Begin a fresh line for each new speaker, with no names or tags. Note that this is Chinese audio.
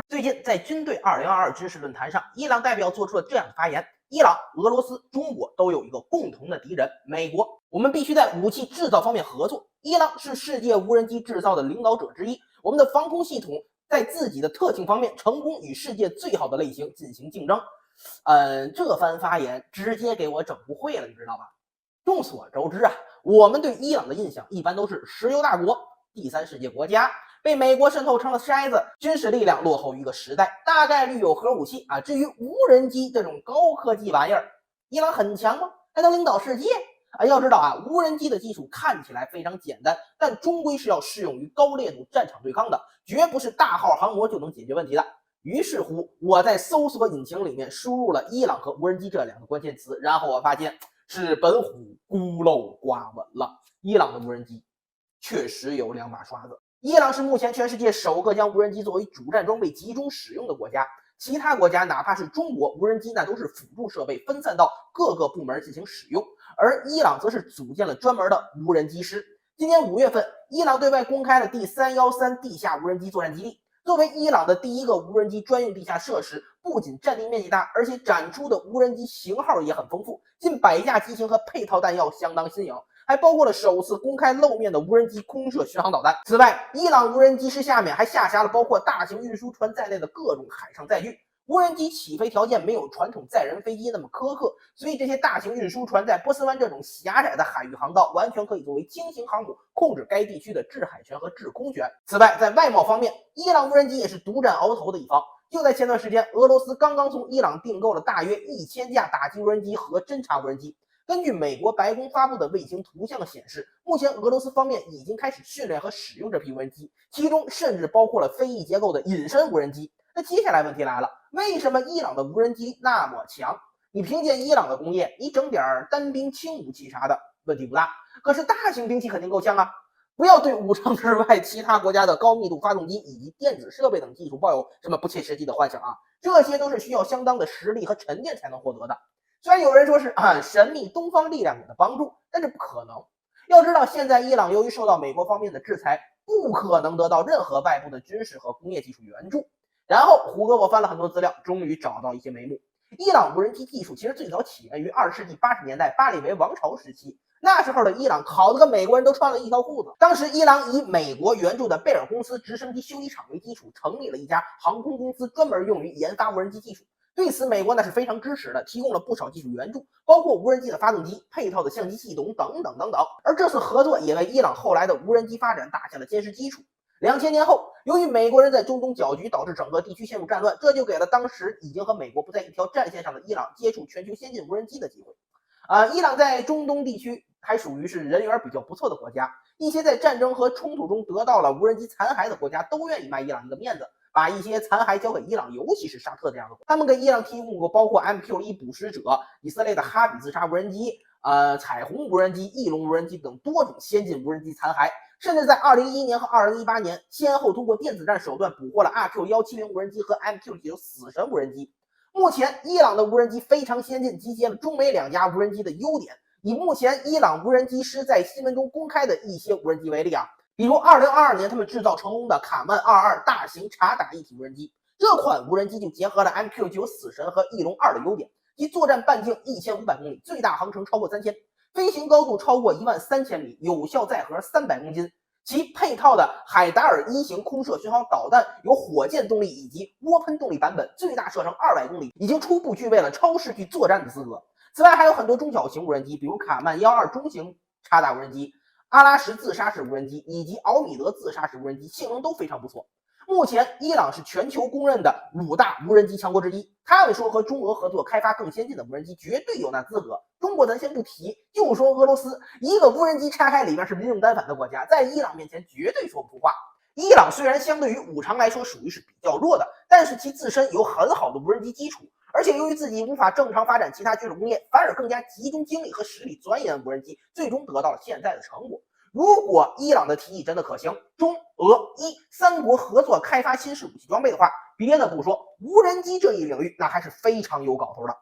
最近在军队2022军事论坛上，伊朗代表做出了这样的发言：伊朗、俄罗斯、中国都有一个共同的敌人——美国。我们必须在武器制造方面合作。伊朗是世界无人机制造的领导者之一，我们的防空系统在自己的特性方面成功与世界最好的类型进行竞争。这番发言直接给我整不会了，你知道吧？众所周知啊，我们对伊朗的印象一般都是石油大国、第三世界国家，被美国渗透成了筛子，军事力量落后于一个时代，大概率有核武器啊。至于无人机这种高科技玩意儿，伊朗很强吗？还能领导世界啊？要知道啊，无人机的技术看起来非常简单，但终归是要适用于高烈度战场对抗的，绝不是大号航模就能解决问题的。于是乎，我在搜索引擎里面输入了伊朗和无人机这两个关键词，然后我发现是本虎孤陋寡闻了。伊朗的无人机确实有两把刷子。伊朗是目前全世界首个将无人机作为主战装备集中使用的国家，其他国家哪怕是中国，无人机那都是辅助设备分散到各个部门进行使用，而伊朗则是组建了专门的无人机师。今年5月份，伊朗对外公开了第313地下无人机作战基地。作为伊朗的第一个无人机专用地下设施，不仅占地面积大，而且展出的无人机型号也很丰富，近100架机型和配套弹药相当新颖，还包括了首次公开露面的无人机空射巡航导弹。此外，伊朗无人机师下面还下辖了包括大型运输船在内的各种海上载具。无人机起飞条件没有传统载人飞机那么苛刻，所以这些大型运输船在波斯湾这种狭窄的海域航道，完全可以作为轻型航母控制该地区的制海权和制空权。此外，在外贸方面，伊朗无人机也是独占鳌头的一方。就在前段时间，俄罗斯刚刚从伊朗订购了大约1000架打击无人机和侦察无人机。根据美国白宫发布的卫星图像显示，目前俄罗斯方面已经开始训练和使用这批无人机，其中甚至包括了飞翼结构的隐身无人机。那接下来问题来了，为什么伊朗的无人机那么强？你凭借伊朗的工业，你整点单兵轻武器啥的问题不大，可是大型兵器肯定够呛啊！不要对武昌之外其他国家的高密度发动机以及电子设备等技术抱有什么不切实际的幻想啊！这些都是需要相当的实力和沉淀才能获得的。虽然有人说是神秘东方力量给的帮助，但这不可能。要知道，现在伊朗由于受到美国方面的制裁，不可能得到任何外部的军事和工业技术援助。然后虎哥我翻了很多资料，终于找到一些眉目。伊朗无人机技术其实最早起源于20世纪80年代巴列维王朝时期，那时候的伊朗考得跟美国人都穿了一条裤子。当时伊朗以美国援助的贝尔公司直升机修理厂为基础，成立了一家航空公司，专门用于研发无人机技术。对此，美国那是非常支持的，提供了不少技术援助，包括无人机的发动机、配套的相机系统等等等等。而这次合作也为伊朗后来的无人机发展打下了坚实基础。2000年后，由于美国人在中东搅局，导致整个地区陷入战乱，这就给了当时已经和美国不在一条战线上的伊朗接触全球先进无人机的机会。伊朗在中东地区还属于是人缘比较不错的国家，一些在战争和冲突中得到了无人机残骸的国家都愿意卖伊朗一个面子，把一些残骸交给伊朗，尤其是沙特这样的国家。他们给伊朗提供过包括 MQ-1捕食者、以色列的哈比自杀无人机、彩虹无人机、翼龙无人机等多种先进无人机残骸。甚至在2011年和2018年，先后通过电子战手段捕获了 RQ-170无人机和 MQ-9死神无人机。目前，伊朗的无人机非常先进，集结了中美两家无人机的优点。以目前伊朗无人机师在新闻中公开的一些无人机为例啊，比如2022年他们制造成功的卡曼22大型察打一体无人机，这款无人机就结合了 MQ-9死神和翼龙2的优点，即作战半径1500公里，最大航程超过3000。飞行高度超过13000米，有效载荷300公斤。其配套的海达尔1型空射巡航导弹有火箭动力以及涡喷动力版本，最大射程200公里，已经初步具备了超视距作战的资格。此外，还有很多中小型无人机，比如卡曼12中型察打无人机、阿拉什自杀式无人机以及奥米德自杀式无人机，性能都非常不错。目前，伊朗是全球公认的5大无人机强国之一。他们说和中俄合作开发更先进的无人机，绝对有那资格。中国咱先不提，就说俄罗斯，一个无人机拆开里面是民用单反的国家，在伊朗面前绝对说不出话。伊朗虽然相对于五常来说属于是比较弱的，但是其自身有很好的无人机基础，而且由于自己无法正常发展其他军事工业，反而更加集中精力和实力钻研无人机，最终得到了现在的成果。如果伊朗的提议真的可行，中俄伊3国合作开发新式武器装备的话，别的不说，无人机这一领域那还是非常有搞头的。